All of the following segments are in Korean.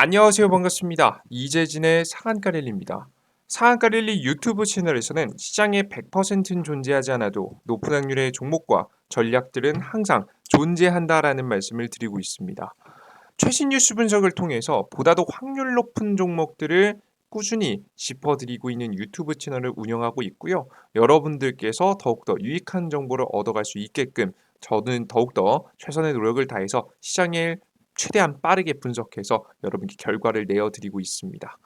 안녕하세요. 반갑습니다. 이재진의 상한가릴리입니다. 상한가릴리 유튜브 채널에서는 시장에 100%는 존재하지 않아도 높은 확률의 종목과 전략들은 항상 존재한다라는 말씀을 드리고 있습니다. 최신 뉴스 분석을 통해서 보다도 확률 높은 종목들을 꾸준히 짚어드리고 있는 유튜브 채널을 운영하고 있고요. 여러분들께서 더욱더 유익한 정보를 얻어갈 수 있게끔 저는 더욱더 최선의 노력을 다해서 시장을 최대한 빠르게 분석해서 여러분께 결과를 내어드리고 있습니다.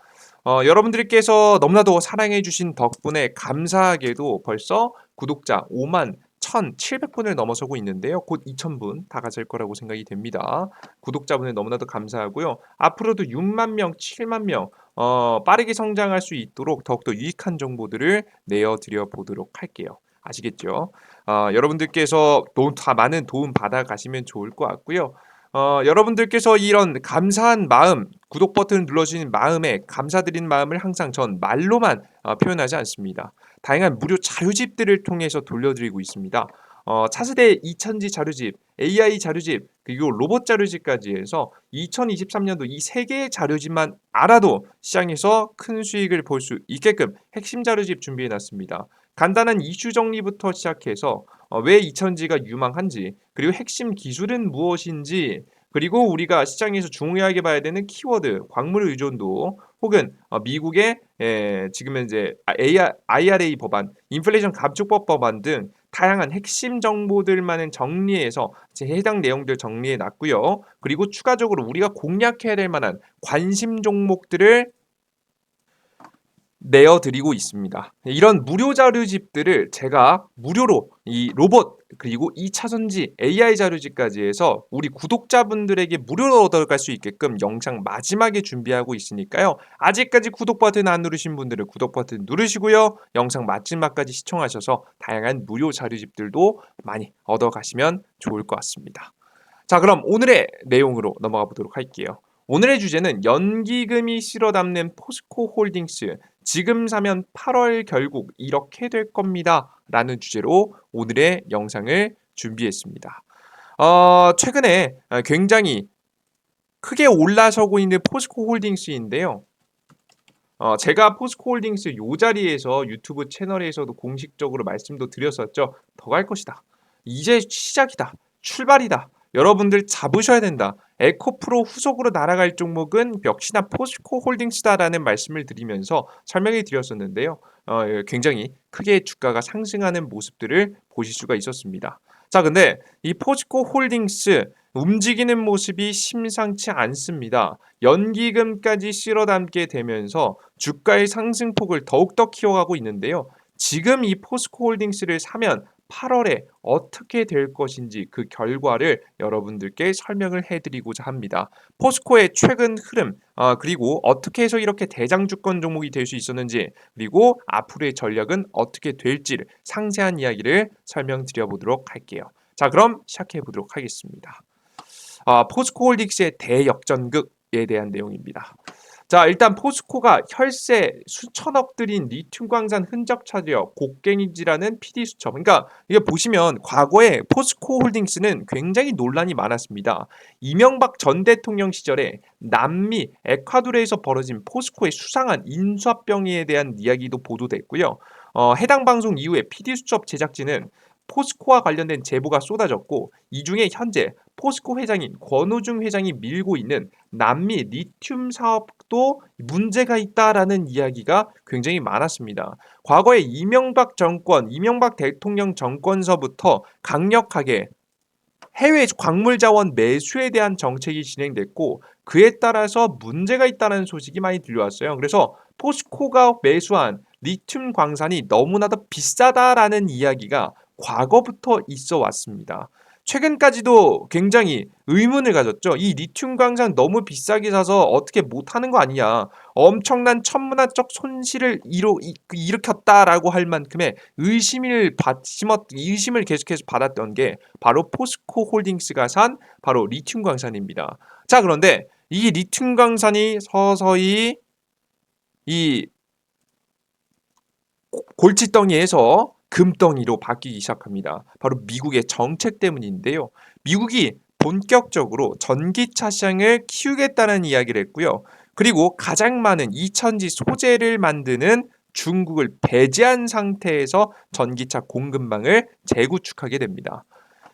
여러분들께서 너무나도 사랑해주신 덕분에 감사하게도 벌써 구독자 5만 1,700분을 넘어서고 있는데요. 곧 2,000분 다가설 거라고 생각이 됩니다. 구독자분들 너무나도 감사하고요. 앞으로도 6만 명, 7만 명 빠르게 성장할 수 있도록 더욱더 유익한 정보들을 내어드려 보도록 할게요. 아시겠죠? 여러분들께서 다 많은 도움 받아 가시면 좋을 것 같고요. 여러분들께서 이런 감사한 마음, 구독 버튼 눌러주신 마음에 감사드린 마음을 항상 전 말로만 표현하지 않습니다. 다양한 무료 자료집들을 통해서 돌려드리고 있습니다. 차세대 2000지 자료집, AI 자료집, 그리고 로봇 자료집까지 해서 2023년도 이 세 개의 자료집만 알아도 시장에서 큰 수익을 볼 수 있게끔 핵심 자료집 준비해 놨습니다. 간단한 이슈 정리부터 시작해서 왜 2000지가 유망한지, 그리고 핵심 기술은 무엇인지, 그리고 우리가 시장에서 중요하게 봐야 되는 키워드, 광물 의존도, 혹은 미국의 지금 현재 IRA 법안, 인플레이션 감축법 법안 등 다양한 핵심 정보들만을 정리해서 제 해당 내용들 정리해 놨고요. 그리고 추가적으로 우리가 공략해야 될 만한 관심 종목들을 내어드리고 있습니다. 이런 무료 자료집들을 제가 무료로 이 로봇 그리고 2차전지 AI 자료집까지 해서 우리 구독자분들에게 무료로 얻어갈 수 있게끔 영상 마지막에 준비하고 있으니까요. 아직까지 구독 버튼 안 누르신 분들은 구독 버튼 누르시고요. 영상 마지막까지 시청하셔서 다양한 무료 자료집들도 많이 얻어가시면 좋을 것 같습니다. 자, 그럼 오늘의 내용으로 넘어가 보도록 할게요. 오늘의 주제는 연기금이 실어 담는 포스코 홀딩스, 지금 사면 8월 결국 이렇게 될 겁니다. 라는 주제로 오늘의 영상을 준비했습니다. 최근에 굉장히 크게 올라서고 있는 포스코 홀딩스인데요. 제가 포스코 홀딩스 요 자리에서 유튜브 채널에서도 공식적으로 말씀도 드렸었죠. 더 갈 것이다. 이제 시작이다. 출발이다. 여러분들 잡으셔야 된다. 에코프로 후속으로 날아갈 종목은 역시나 포스코 홀딩스다라는 말씀을 드리면서 설명해 드렸었는데요. 굉장히 크게 주가가 상승하는 모습들을 보실 수가 있었습니다. 자, 근데 이 포스코 홀딩스 움직이는 모습이 심상치 않습니다. 연기금까지 실어 담게 되면서 주가의 상승폭을 더욱더 키워가고 있는데요. 지금 이 포스코 홀딩스를 사면 8월에 어떻게 될 것인지 그 결과를 여러분들께 설명을 해드리고자 합니다. 포스코의 최근 흐름, 그리고 어떻게 해서 이렇게 대장주권 종목이 될 수 있었는지, 그리고 앞으로의 전략은 어떻게 될지를 상세한 이야기를 설명드려 보도록 할게요. 자, 그럼 시작해 보도록 하겠습니다. 포스코 홀딩스의 대역전극에 대한 내용입니다. 자, 일단 포스코가 혈세 수천억 들인 리튬 광산 흔적 찾으려 곡괭이질하는 PD 수첩. 그러니까 이게 보시면 과거에 포스코 홀딩스는 굉장히 논란이 많았습니다. 이명박 전 대통령 시절에 남미 에콰도르에서 벌어진 포스코의 수상한 인수합병에 대한 이야기도 보도됐고요. 해당 방송 이후에 PD 수첩 제작진은 포스코와 관련된 제보가 쏟아졌고, 이 중에 현재 포스코 회장인 권오중 회장이 밀고 있는 남미 리튬 사업도 문제가 있다라는 이야기가 굉장히 많았습니다. 과거에 이명박 정권, 이명박 대통령 정권서부터 강력하게 해외 광물 자원 매수에 대한 정책이 진행됐고, 그에 따라서 문제가 있다는 소식이 많이 들려왔어요. 그래서 포스코가 매수한 리튬 광산이 너무나도 비싸다라는 이야기가 과거부터 있어 왔습니다. 최근까지도 굉장히 의문을 가졌죠. 이 리튬 광산 너무 비싸게 사서 어떻게 못하는 거 아니냐. 엄청난 천문학적 손실을 일으켰다라고 할 만큼의 의심을 계속해서 받았던 게 바로 포스코 홀딩스가 산 바로 리튬 광산입니다. 자, 그런데 이 리튬 광산이 서서히 이 골칫덩이에서 금덩이로 바뀌기 시작합니다. 바로 미국의 정책 때문인데요. 미국이 본격적으로 전기차 시장을 키우겠다는 이야기를 했고요. 그리고 가장 많은 이천지 소재를 만드는 중국을 배제한 상태에서 전기차 공급망을 재구축하게 됩니다.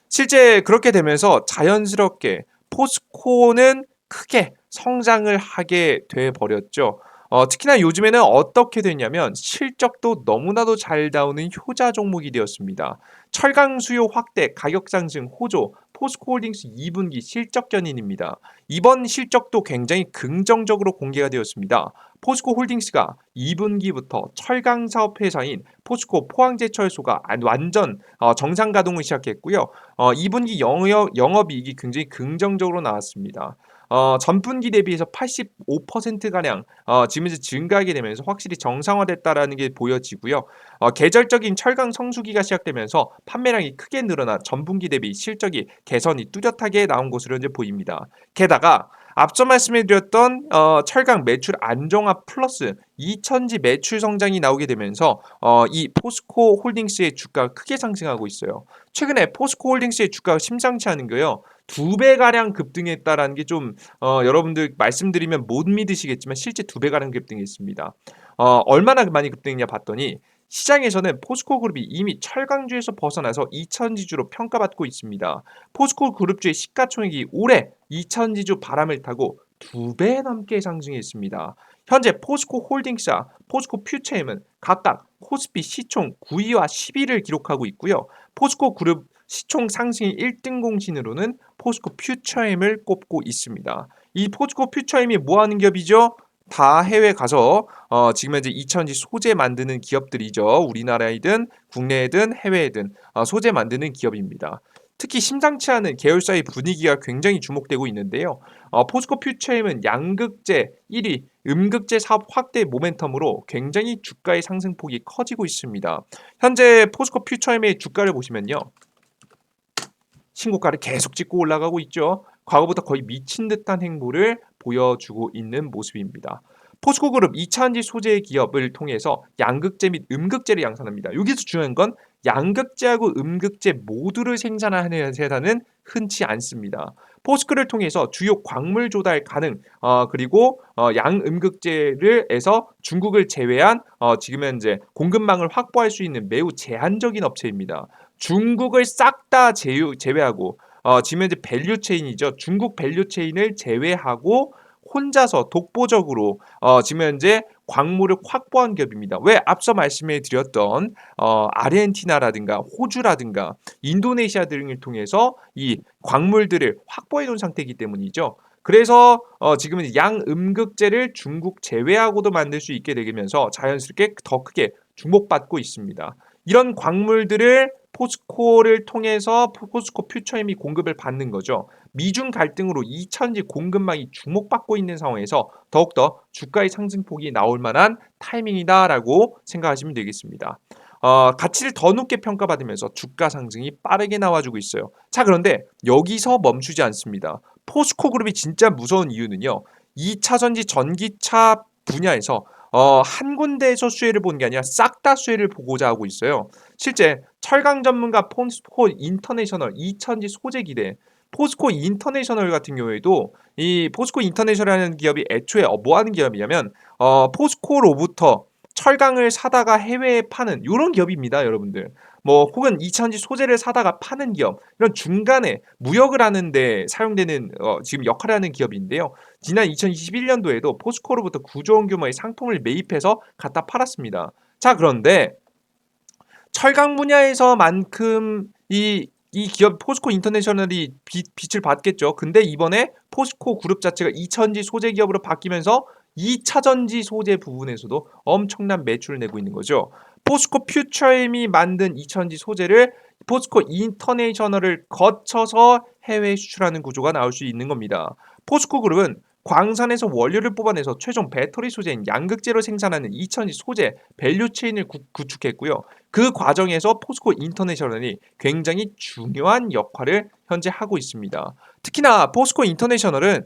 실제 그렇게 되면서 자연스럽게 포스코는 크게 성장을 하게 돼 버렸죠. 특히나 요즘에는 어떻게 됐냐면 실적도 너무나도 잘 나오는 효자 종목이 되었습니다. 철강 수요 확대, 가격 상승 호조, 포스코홀딩스 2분기 실적 견인입니다. 이번 실적도 굉장히 긍정적으로 공개가 되었습니다. 포스코홀딩스가 2분기부터 철강 사업 회사인 포스코 포항제철소가 완전 정상 가동을 시작했고요. 2분기 영업이익이 굉장히 긍정적으로 나왔습니다. 전분기 대비해서 85%가량 지금 이제 증가하게 되면서 확실히 정상화됐다라는 게 보여지고요. 계절적인 철강 성수기가 시작되면서 판매량이 크게 늘어나 전분기 대비 실적이 개선이 뚜렷하게 나온 것으로 이제 보입니다. 게다가 앞서 말씀해드렸던 철강 매출 안정화 플러스 이천지 매출 성장이 나오게 되면서 이 포스코 홀딩스의 주가가 크게 상승하고 있어요. 최근에 포스코 홀딩스의 주가가 심상치 않은 거요. 2배가량 급등했다라는 게 좀 여러분들 말씀드리면 못 믿으시겠지만 실제 2배가량 급등했습니다. 얼마나 많이 급등했냐 봤더니 시장에서는 포스코 그룹이 이미 철강주에서 벗어나서 이천지주로 평가받고 있습니다. 포스코 그룹주의 시가총액이 올해 이천지주 바람을 타고 2배 넘게 상승했습니다. 현재 포스코 홀딩스와 포스코 퓨처엠은 각각 코스피 시총 9위와 10위를 기록하고 있고요. 포스코 그룹 시총 상승 1등 공신으로는 포스코 퓨처엠을 꼽고 있습니다. 이 포스코 퓨처엠이 뭐하는 기업이죠? 다 해외 가서 지금 현재 이천지 소재 만드는 기업들이죠. 우리나라이든 국내이든 해외이든 소재 만드는 기업입니다. 특히 심상치 않은 계열사의 분위기가 굉장히 주목되고 있는데요. 포스코 퓨처엠은 양극재 1위, 음극재 사업 확대 모멘텀으로 굉장히 주가의 상승폭이 커지고 있습니다. 현재 포스코 퓨처엠의 주가를 보시면요. 신고가를 계속 찍고 올라가고 있죠. 과거보다 거의 미친 듯한 행보를 보여주고 있는 모습입니다. 포스코 그룹 2차전지 소재 기업을 통해서 양극재 및 음극재를 양산합니다. 여기서 중요한 건 양극재하고 음극재 모두를 생산하는 회사는 흔치 않습니다. 포스코를 통해서 주요 광물 조달 가능 그리고 양음극재를 해서 중국을 제외한 지금 현재 공급망을 확보할 수 있는 매우 제한적인 업체입니다. 중국을 싹 다 제외하고 지금 현재 밸류체인이죠. 중국 밸류체인을 제외하고 혼자서 독보적으로 지금 현재 광물을 확보한 기업입니다. 왜 앞서 말씀해 드렸던 아르헨티나라든가 호주라든가 인도네시아 등을 통해서 이 광물들을 확보해 놓은 상태이기 때문이죠. 그래서 지금은 양음극재를 중국 제외하고도 만들 수 있게 되면서 자연스럽게 더 크게 주목받고 있습니다. 이런 광물들을 포스코를 통해서 포스코 퓨처엠이 공급을 받는 거죠. 미중 갈등으로 이천지 공급망이 주목받고 있는 상황에서 더욱더 주가의 상승폭이 나올 만한 타이밍이다라고 생각하시면 되겠습니다. 가치를 더 높게 평가받으면서 주가 상승이 빠르게 나와주고 있어요. 자, 그런데 여기서 멈추지 않습니다. 포스코 그룹이 진짜 무서운 이유는요. 2차전지 전기차 분야에서 한 군데에서 수혜를 보는 게 아니라 싹 다 수혜를 보고자 하고 있어요. 실제 철강 전문가 포스코 인터내셔널 이천지 소재 기대 포스코 인터내셔널 같은 경우에도 이 포스코 인터내셔널이라는 기업이 애초에 뭐 하는 기업이냐면 포스코로부터 철강을 사다가 해외에 파는 이런 기업입니다, 여러분들. 뭐 혹은 이천지 소재를 사다가 파는 기업 이런 중간에 무역을 하는데 사용되는 지금 역할을 하는 기업인데요. 지난 2021년도에도 포스코로부터 9조 원 규모의 상품을 매입해서 갖다 팔았습니다. 자, 그런데 철강 분야에서만큼 이 기업 포스코 인터내셔널이 빛을 받겠죠. 근데 이번에 포스코 그룹 자체가 이천지 소재 기업으로 바뀌면서 2차전지 소재 부분에서도 엄청난 매출을 내고 있는 거죠. 포스코 퓨처엠이 만든 이천지 소재를 포스코 인터내셔널을 거쳐서 해외에 수출하는 구조가 나올 수 있는 겁니다. 포스코 그룹은 광산에서 원료를 뽑아내서 최종 배터리 소재인 양극재로 생산하는 이천지 소재 밸류체인을 구축했고요. 그 과정에서 포스코 인터내셔널이 굉장히 중요한 역할을 현재 하고 있습니다. 특히나 포스코 인터내셔널은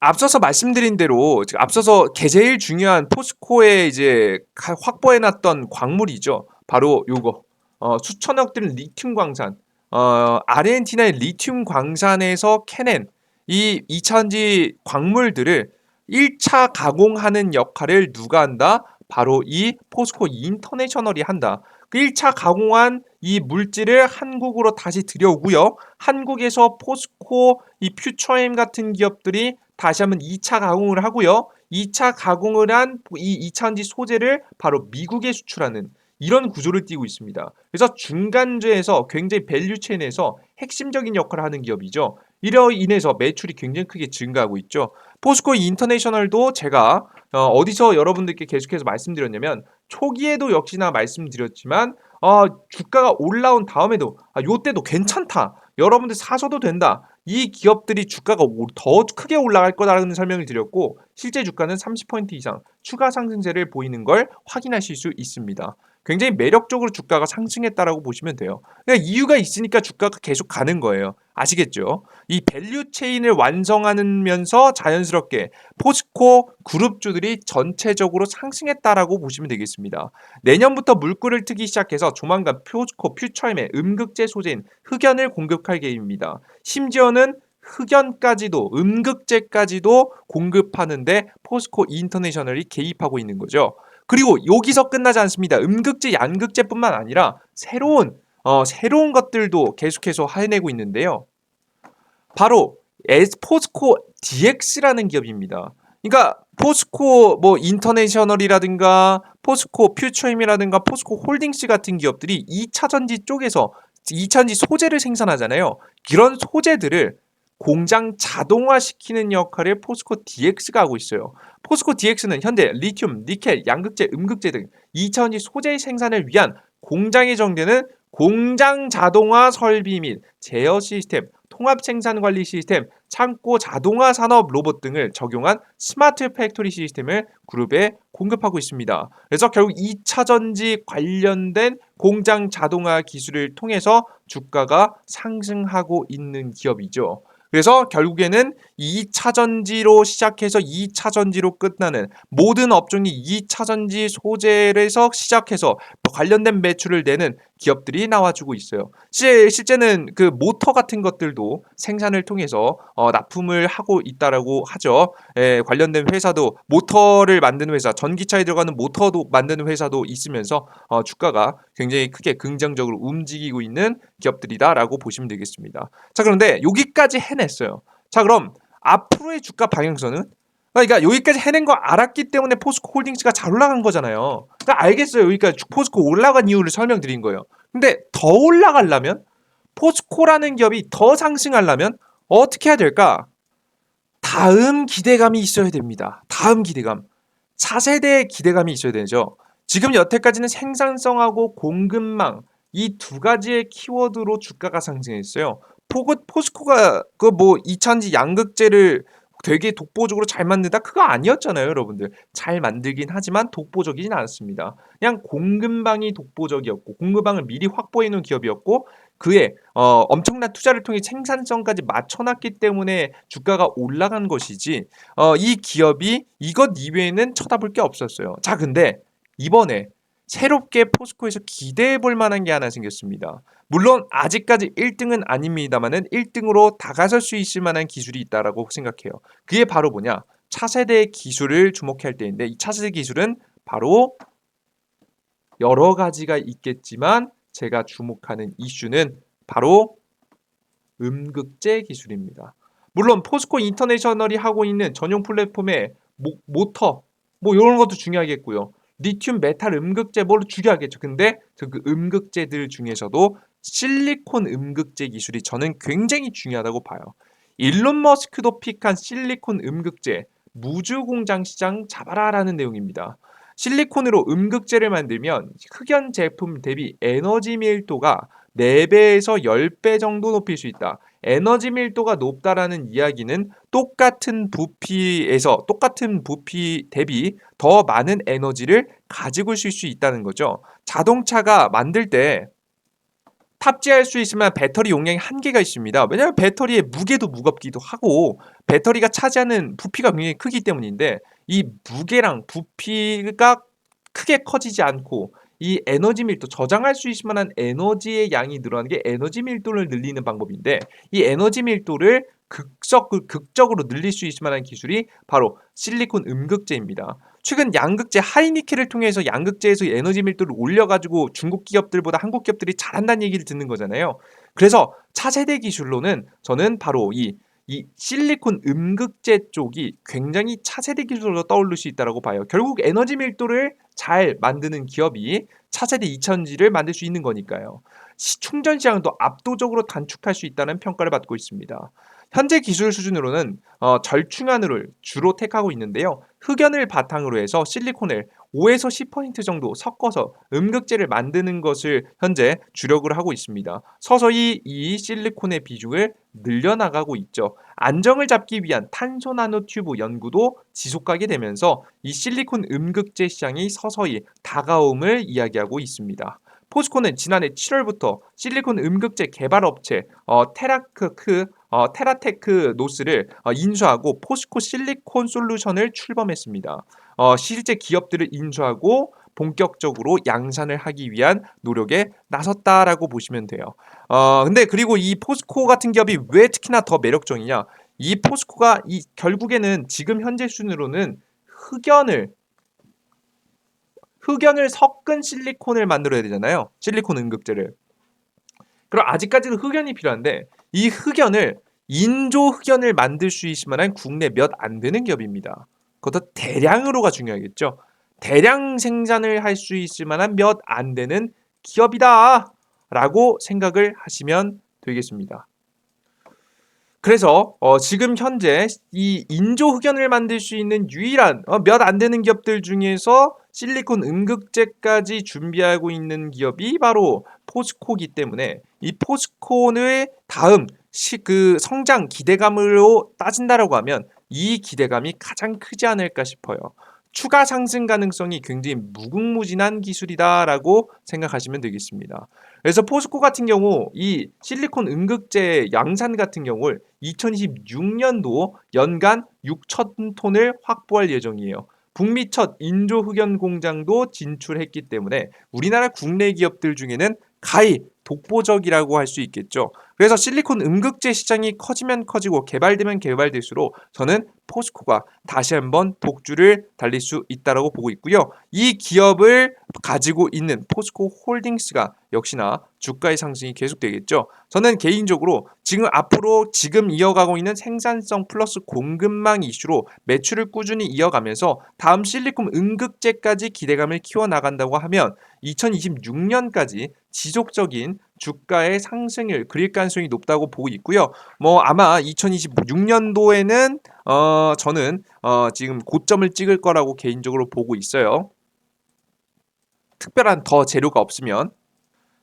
앞서서 말씀드린 대로 앞서서 제일 중요한 포스코에 이제 확보해놨던 광물이죠. 바로 요거 수천억 들 리튬 광산. 아르헨티나의 리튬 광산에서 캐낸 이 2차전지 광물들을 1차 가공하는 역할을 누가 한다? 바로 이 포스코 인터내셔널이 한다. 그 1차 가공한 이 물질을 한국으로 다시 들여오고요. 한국에서 포스코, 이 퓨처엠 같은 기업들이 다시 한번 2차 가공을 하고요. 2차 가공을 한 이 2차전지 소재를 바로 미국에 수출하는 이런 구조를 띠고 있습니다. 그래서 중간재에서 굉장히 밸류체인에서 핵심적인 역할을 하는 기업이죠. 이로 인해서 매출이 굉장히 크게 증가하고 있죠. 포스코 인터내셔널도 제가 어디서 여러분들께 계속해서 말씀드렸냐면 초기에도 역시나 말씀드렸지만 주가가 올라온 다음에도 요때도 괜찮다. 여러분들 사셔도 된다. 이 기업들이 주가가 더 크게 올라갈 거다라는 설명을 드렸고 실제 주가는 30% 이상 추가 상승세를 보이는 걸 확인하실 수 있습니다. 굉장히 매력적으로 주가가 상승했다라고 보시면 돼요. 그러니까 이유가 있으니까 주가가 계속 가는 거예요. 아시겠죠? 이 밸류 체인을 완성하면서 자연스럽게 포스코 그룹주들이 전체적으로 상승했다라고 보시면 되겠습니다. 내년부터 물꼬를 트기 시작해서 조만간 포스코 퓨처엠의 음극재 소재인 흑연을 공급할 계획입니다. 심지어는 흑연까지도 음극재까지도 공급하는데 포스코 인터내셔널이 개입하고 있는 거죠. 그리고 여기서 끝나지 않습니다. 음극재, 양극재뿐만 아니라 새로운 것들도 계속해서 해내고 있는데요. 바로 포스코 DX라는 기업입니다. 그러니까 포스코 뭐 인터내셔널이라든가 포스코 퓨처엠이라든가 포스코 홀딩스 같은 기업들이 2차전지 쪽에서 2차전지 소재를 생산하잖아요. 이런 소재들을 공장 자동화시키는 역할을 포스코 DX가 하고 있어요. 포스코 DX는 현재 리튬, 니켈, 양극재, 음극재 등 2차전지 소재 생산을 위한 공장에 정되는 공장 자동화 설비 및 제어 시스템, 통합 생산 관리 시스템, 창고 자동화 산업 로봇 등을 적용한 스마트 팩토리 시스템을 그룹에 공급하고 있습니다. 그래서 결국 2차 전지 관련된 공장 자동화 기술을 통해서 주가가 상승하고 있는 기업이죠. 그래서 결국에는 2차 전지로 시작해서 2차 전지로 끝나는 모든 업종이 2차 전지 소재에서 시작해서 관련된 매출을 내는 기업들이 나와주고 있어요. 실제는 그 모터 같은 것들도 생산을 통해서 납품을 하고 있다라고 하죠. 관련된 회사도 모터를 만드는 회사, 전기차에 들어가는 모터도 만드는 회사도 있으면서 주가가 굉장히 크게 긍정적으로 움직이고 있는 기업들이다라고 보시면 되겠습니다. 자, 그런데 여기까지 해냈어요. 자, 그럼 앞으로의 주가 방향성은 그러니까 여기까지 해낸 거 알았기 때문에 포스코 홀딩스가 잘 올라간 거잖아요. 그러니까 알겠어요. 여기까지 포스코 올라간 이유를 설명드린 거예요. 근데 더 올라가려면 포스코라는 기업이 더 상승하려면 어떻게 해야 될까? 다음 기대감이 있어야 됩니다. 다음 기대감. 차세대의 기대감이 있어야 되죠. 지금 여태까지는 생산성하고 공급망 이 두 가지의 키워드로 주가가 상승했어요. 포스코가 그 뭐 이차전지 양극재를 되게 독보적으로 잘 만든다? 그거 아니었잖아요, 여러분들. 잘 만들긴 하지만 독보적이진 않았습니다. 그냥 공급망이 독보적이었고 공급망을 미리 확보해 놓은 기업이었고 그에 엄청난 투자를 통해 생산성까지 맞춰놨기 때문에 주가가 올라간 것이지 이 기업이 이것 이외에는 쳐다볼 게 없었어요. 자, 근데 이번에 새롭게 포스코에서 기대해 볼 만한 게 하나 생겼습니다. 물론 아직까지 1등은 아닙니다만은 1등으로 다가설 수 있을 만한 기술이 있다라고 생각해요. 그게 바로 뭐냐? 차세대 기술을 주목할 때인데 이 차세대 기술은 바로 여러 가지가 있겠지만 제가 주목하는 이슈는 바로 음극재 기술입니다. 물론 포스코 인터내셔널이 하고 있는 전용 플랫폼의 모터 뭐 이런 것도 중요하겠고요. 리튬 메탈 음극재 뭘 중요하겠죠. 근데 그 음극재들 중에서도 실리콘 음극재 기술이 저는 굉장히 중요하다고 봐요. 일론 머스크도 픽한 실리콘 음극재 무주 공장 시장 잡아라라는 내용입니다. 실리콘으로 음극재를 만들면 흑연 제품 대비 에너지 밀도가 4배에서 10배 정도 높일 수 있다. 에너지 밀도가 높다라는 이야기는 똑같은 부피 대비 더 많은 에너지를 가지고 있을 수 있다는 거죠. 자동차가 만들 때 탑재할 수 있으면 배터리 용량이 한계가 있습니다. 왜냐하면 배터리의 무게도 무겁기도 하고 배터리가 차지하는 부피가 굉장히 크기 때문인데 이 무게랑 부피가 크게 커지지 않고 이 에너지 밀도, 저장할 수 있을 만한 에너지의 양이 늘어나는 게 에너지 밀도를 늘리는 방법인데, 이 에너지 밀도를 극적으로 늘릴 수 있을 만한 기술이 바로 실리콘 음극재입니다. 최근 양극재 하이니켈을 통해서 양극재에서 에너지 밀도를 올려가지고 중국 기업들보다 한국 기업들이 잘한다는 얘기를 듣는 거잖아요. 그래서 차세대 기술로는 저는 바로 이 실리콘 음극재 쪽이 굉장히 차세대 기술로 떠오를 수 있다고 봐요. 결국 에너지 밀도를 잘 만드는 기업이 차세대 2차전지를 만들 수 있는 거니까요. 충전 시간도 압도적으로 단축할 수 있다는 평가를 받고 있습니다. 현재 기술 수준으로는 절충안을 주로 택하고 있는데요. 흑연을 바탕으로 해서 실리콘을 5에서 10% 정도 섞어서 음극재를 만드는 것을 현재 주력을 하고 있습니다. 서서히 이 실리콘의 비중을 늘려나가고 있죠. 안정을 잡기 위한 탄소 나노 튜브 연구도 지속하게 되면서 이 실리콘 음극재 시장이 서서히 다가옴을 이야기하고 있습니다. 포스코는 지난해 7월부터 실리콘 음극재 개발 업체 테라테크 노스를 인수하고 포스코 실리콘 솔루션을 출범했습니다. 실제 기업들을 인수하고 본격적으로 양산을 하기 위한 노력에 나섰다라고 보시면 돼요. 근데 그리고 이 포스코 같은 기업이 왜 특히나 더 매력적이냐? 이 포스코가 결국에는 지금 현재 수준으로는 흑연을 섞은 실리콘을 만들어야 되잖아요. 실리콘 음극재를. 그럼 아직까지도 흑연이 필요한데 이 흑연을 인조 흑연을 만들 수 있을 만한 국내 몇 안 되는 기업입니다. 그것도 대량으로가 중요하겠죠. 대량 생산을 할 수 있을 만한 몇 안 되는 기업이다 라고 생각을 하시면 되겠습니다. 그래서 지금 현재 이 인조 흑연을 만들 수 있는 유일한 몇 안 되는 기업들 중에서 실리콘 음극재까지 준비하고 있는 기업이 바로 포스코기 때문에 이 포스코의 다음 그 성장 기대감으로 따진다라고 하면 이 기대감이 가장 크지 않을까 싶어요. 추가 상승 가능성이 굉장히 무궁무진한 기술이다라고 생각하시면 되겠습니다. 그래서 포스코 같은 경우 이 실리콘 음극재 양산 같은 경우를 2026년도 연간 6천 톤을 확보할 예정이에요. 북미 첫 인조 흑연 공장도 진출했기 때문에 우리나라 국내 기업들 중에는 가히 독보적이라고 할 수 있겠죠. 그래서 실리콘 음극재 시장이 커지면 커지고 개발되면 개발될수록 저는 포스코가 다시 한번 독주를 달릴 수 있다고 보고 있고요. 이 기업을 가지고 있는 포스코 홀딩스가 역시나 주가의 상승이 계속되겠죠. 저는 개인적으로 지금 이어가고 있는 생산성 플러스 공급망 이슈로 매출을 꾸준히 이어가면서 다음 실리콘 음극재까지 기대감을 키워나간다고 하면 2026년까지 지속적인 주가의 상승을 그릴 가능성이 높다고 보고 있고요. 아마 2026년도에는 저는 지금 고점을 찍을 거라고 개인적으로 보고 있어요. 특별한 더 재료가 없으면.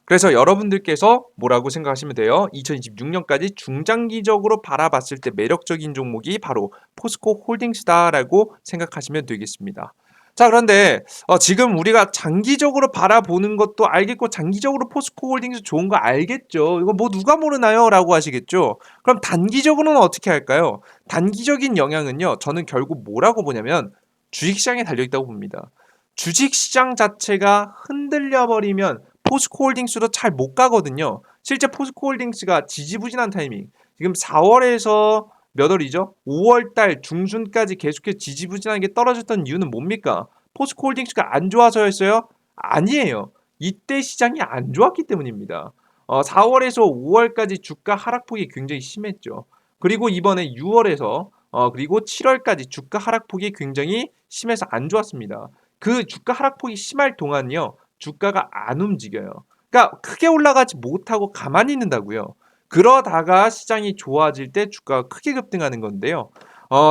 그래서 여러분들께서 뭐라고 생각하시면 돼요? 2026년까지 중장기적으로 바라봤을 때 매력적인 종목이 바로 포스코 홀딩스다라고 생각하시면 되겠습니다. 자, 그런데 지금 우리가 장기적으로 바라보는 것도 알겠고 장기적으로 포스코 홀딩스 좋은 거 알겠죠. 이거 뭐 누가 모르나요? 라고 하시겠죠. 그럼 단기적으로는 어떻게 할까요? 단기적인 영향은요. 저는 결국 뭐라고 보냐면 주식시장에 달려있다고 봅니다. 주식시장 자체가 흔들려 버리면 포스코 홀딩스도 잘 못 가거든요. 실제 포스코 홀딩스가 지지부진한 타이밍. 지금 4월에서 몇 월이죠? 5월달 중순까지 계속해서 지지부진하게 떨어졌던 이유는 뭡니까? 포스코 홀딩스가 안 좋아서였어요? 아니에요. 이때 시장이 안 좋았기 때문입니다. 4월에서 5월까지 주가 하락폭이 굉장히 심했죠. 그리고 이번에 6월에서 그리고 7월까지 주가 하락폭이 굉장히 심해서 안 좋았습니다. 그 주가 하락폭이 심할 동안요. 주가가 안 움직여요. 그러니까 크게 올라가지 못하고 가만히 있는다고요. 그러다가 시장이 좋아질 때 주가가 크게 급등하는 건데요.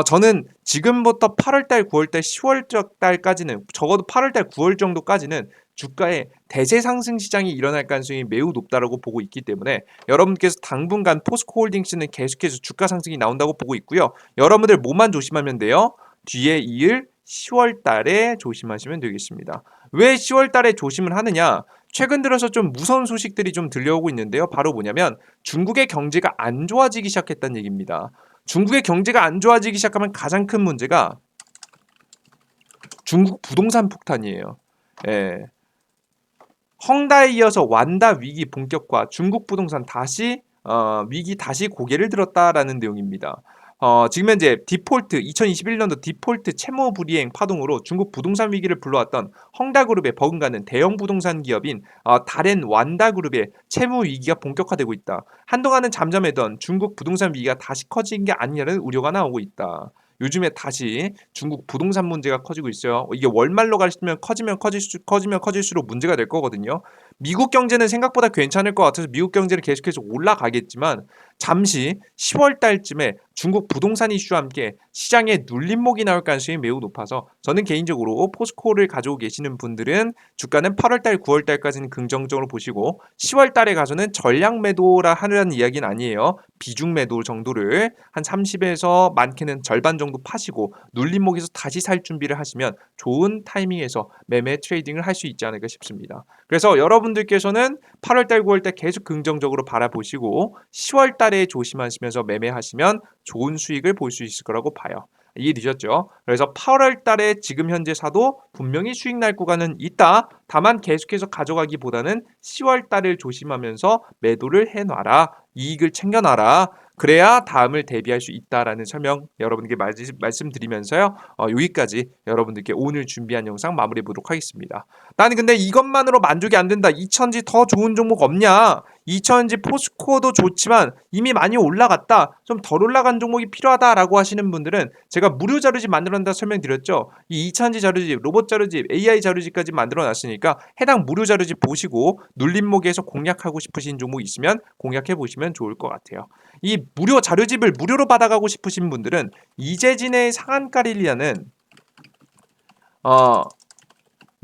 저는 지금부터 8월달, 9월달, 10월달까지는 적어도 8월달, 9월 정도까지는 주가의 대세 상승 시장이 일어날 가능성이 매우 높다고 보고 있기 때문에 여러분께서 당분간 포스코 홀딩스는 계속해서 주가 상승이 나온다고 보고 있고요. 여러분들 뭐만 조심하면 돼요? 뒤에 이을 10월 달에 조심하시면 되겠습니다. 왜 10월 달에 조심을 하느냐? 최근 들어서 좀 무서운 소식들이 좀 들려오고 있는데요. 바로 뭐냐면 중국의 경제가 안 좋아지기 시작했다는 얘기입니다. 중국의 경제가 안 좋아지기 시작하면 가장 큰 문제가 중국 부동산 폭탄이에요. 예. 헝다에 이어서 완다 위기 본격화, 중국 부동산 다시 위기 다시 고개를 들었다라는 내용입니다. 지금 현재 디폴트 2021년도 디폴트 채무 불이행 파동으로 중국 부동산 위기를 불러왔던 헝다그룹에 버금가는 대형 부동산 기업인 다렌 완다그룹의 채무 위기가 본격화되고 있다. 한동안은 잠잠했던 중국 부동산 위기가 다시 커진 게 아니냐는 우려가 나오고 있다. 요즘에 다시 중국 부동산 문제가 커지고 있어요. 이게 월말로 가시면 커지면 커질수록 문제가 될 거거든요. 미국 경제는 생각보다 괜찮을 것 같아서 미국 경제는 계속해서 올라가겠지만 잠시 10월 달쯤에 중국 부동산 이슈와 함께 시장에 눌림목이 나올 가능성이 매우 높아서 저는 개인적으로 포스코를 가지고 계시는 분들은 주가는 8월 달, 9월 달까지는 긍정적으로 보시고 10월 달에 가서는 전량 매도라 하는 이야기는 아니에요. 비중 매도 정도를 한 30에서 많게는 절반 정도 파시고 눌림목에서 다시 살 준비를 하시면 좋은 타이밍에서 매매 트레이딩을 할 수 있지 않을까 싶습니다. 그래서 여러분들께서는 8월달, 9월달 계속 긍정적으로 바라보시고 10월달에 조심하시면서 매매하시면 좋은 수익을 볼 수 있을 거라고 봐요. 이해되셨죠? 그래서 8월달에 지금 현재 사도 분명히 수익 날 구간은 있다. 다만 계속해서 가져가기보다는 10월달을 조심하면서 매도를 해놔라. 이익을 챙겨놔라. 그래야 다음을 대비할 수 있다라는 설명 여러분께 말씀드리면서요. 여기까지 여러분들께 오늘 준비한 영상 마무리해 보도록 하겠습니다. 나는 근데 이것만으로 만족이 안 된다. 이천지 더 좋은 종목 없냐? 이천지 포스코도 좋지만 이미 많이 올라갔다. 좀 덜 올라간 종목이 필요하다라고 하시는 분들은 제가 무료 자료집 만들어낸다 설명드렸죠. 이 이천지 자료집, 로봇 자료집, AI 자료집까지 만들어놨으니까 해당 무료 자료집 보시고 눌림목에서 공략하고 싶으신 종목 있으면 공략해 보시면 좋을 것 같아요. 이 무료 자료집을 무료로 받아가고 싶으신 분들은 이재진의 상한가릴이라는 어,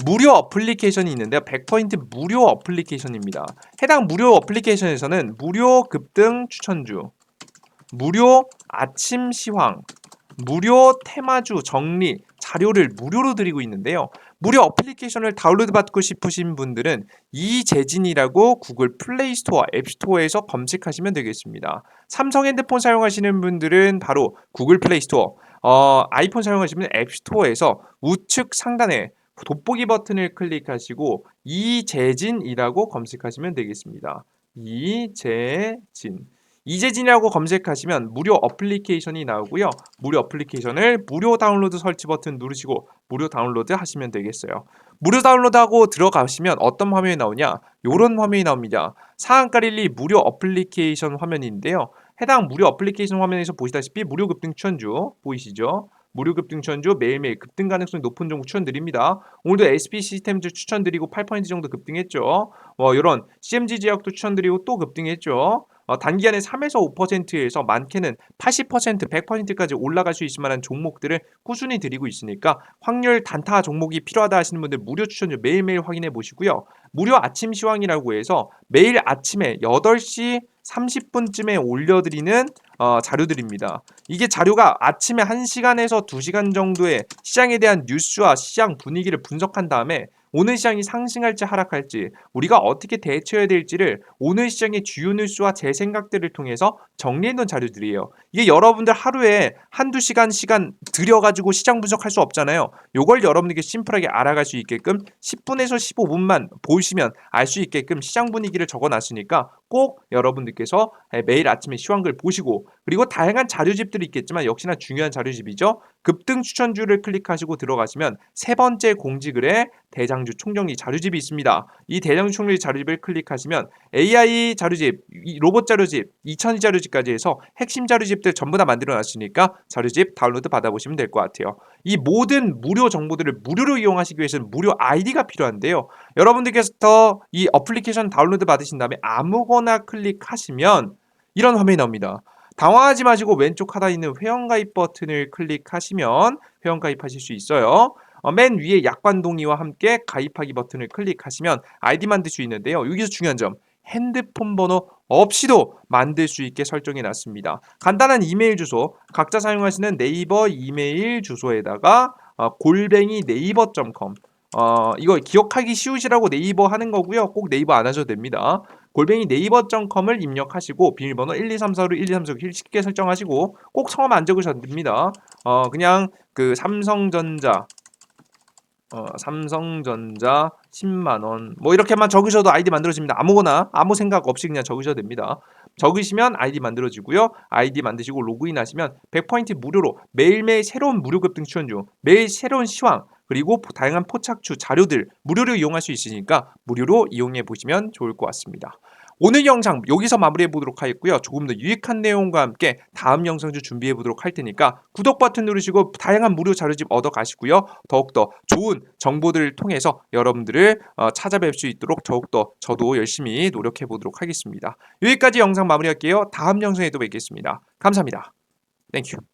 무료 어플리케이션이 있는데요. 100포인트 무료 어플리케이션입니다. 해당 무료 어플리케이션에서는 무료 급등 추천주, 무료 아침 시황, 무료 테마주 정리 자료를 무료로 드리고 있는데요. 무료 어플리케이션을 다운로드 받고 싶으신 분들은 이재진이라고 구글 플레이 스토어, 앱 스토어에서 검색하시면 되겠습니다. 삼성 핸드폰 사용하시는 분들은 바로 구글 플레이 스토어, 아이폰 사용하시면 앱 스토어에서 우측 상단에 돋보기 버튼을 클릭하시고 이재진이라고 검색하시면 되겠습니다. 이재진이라고 검색하시면 무료 어플리케이션이 나오고요. 무료 어플리케이션을 무료 다운로드 설치 버튼 누르시고 무료 다운로드 하시면 되겠어요. 무료 다운로드하고 들어가시면 어떤 화면이 나오냐? 이런 화면이 나옵니다. 상한가릴리 무료 어플리케이션 화면인데요. 해당 무료 어플리케이션 화면에서 보시다시피 무료 급등 추천주 보이시죠? 무료 급등 추천주 매일매일 급등 가능성이 높은 종목 추천드립니다. 오늘도 SP 시스템즈 추천드리고 8% 정도 급등했죠. 이런 CMG 제약도 추천드리고 또 급등했죠. 단기간에 3에서 5%에서 많게는 80%, 100%까지 올라갈 수 있을 만한 종목들을 꾸준히 드리고 있으니까 확률 단타 종목이 필요하다 하시는 분들 무료 추천주 매일매일 확인해 보시고요. 무료 아침 시황이라고 해서 매일 아침에 8시 30분쯤에 올려드리는 자료들입니다. 이게 자료가 아침에 1시간에서 2시간 정도의 시장에 대한 뉴스와 시장 분위기를 분석한 다음에 오늘 시장이 상승할지 하락할지 우리가 어떻게 대처해야 될지를 오늘 시장의 주요 뉴스와 제 생각들을 통해서 정리해놓은 자료들이에요. 이게 여러분들 하루에 한두 시간 들여가지고 시장 분석할 수 없잖아요. 요걸 여러분에게 심플하게 알아갈 수 있게끔 10분에서 15분만 보시면 알 수 있게끔 시장 분위기를 적어놨으니까 꼭 여러분들께서 매일 아침에 시황글 보시고 그리고 다양한 자료집들이 있겠지만 역시나 중요한 자료집이죠. 급등 추천주를 클릭하시고 들어가시면 세 번째 공지글에 대장주 총정리 자료집이 있습니다. 이 대장주 총정리 자료집을 클릭하시면 AI 자료집, 로봇 자료집, 2000 자료집까지 해서 핵심 자료집들 전부 다 만들어 놨으니까 자료집 다운로드 받아보시면 될 것 같아요. 이 모든 무료 정보들을 무료로 이용하시기 위해서는 무료 아이디가 필요한데요. 여러분들께서 이 어플리케이션 다운로드 받으신 다음에 아무거나 클릭하시면 이런 화면이 나옵니다. 당황하지 마시고 왼쪽 하단에 있는 회원가입 버튼을 클릭하시면 회원가입하실 수 있어요. 맨 위에 약관 동의와 함께 가입하기 버튼을 클릭하시면 아이디 만들 수 있는데요. 여기서 중요한 점 핸드폰 번호 없이도 만들 수 있게 설정해 놨습니다. 간단한 이메일 주소 각자 사용하시는 네이버 이메일 주소에다가 골뱅이 네이버.com 이거 기억하기 쉬우시라고 네이버 하는 거고요. 꼭 네이버 안 하셔도 됩니다. 골뱅이 네이버.com을 입력하시고 비밀번호 1234로 1234 쉽게 설정하시고 꼭 성함 안 적으셔도 됩니다. 그냥 그 삼성전자 10만 원. 뭐 이렇게만 적으셔도 아이디 만들어집니다. 아무거나 아무 생각 없이 그냥 적으셔도 됩니다. 적으시면 아이디 만들어지고요. 아이디 만드시고 로그인하시면 100포인트 무료로 매일매일 새로운 무료 급등 추천 중, 매일 새로운 시황, 그리고 다양한 포착추 자료들 무료로 이용할 수 있으니까 무료로 이용해 보시면 좋을 것 같습니다. 오늘 영상 여기서 마무리해 보도록 하겠고요. 조금 더 유익한 내용과 함께 다음 영상도 준비해 보도록 할 테니까 구독 버튼 누르시고 다양한 무료 자료집 얻어 가시고요. 더욱더 좋은 정보들을 통해서 여러분들을 찾아뵐 수 있도록 더욱더 저도 열심히 노력해 보도록 하겠습니다. 여기까지 영상 마무리할게요. 다음 영상에도 뵙겠습니다. 감사합니다. 땡큐.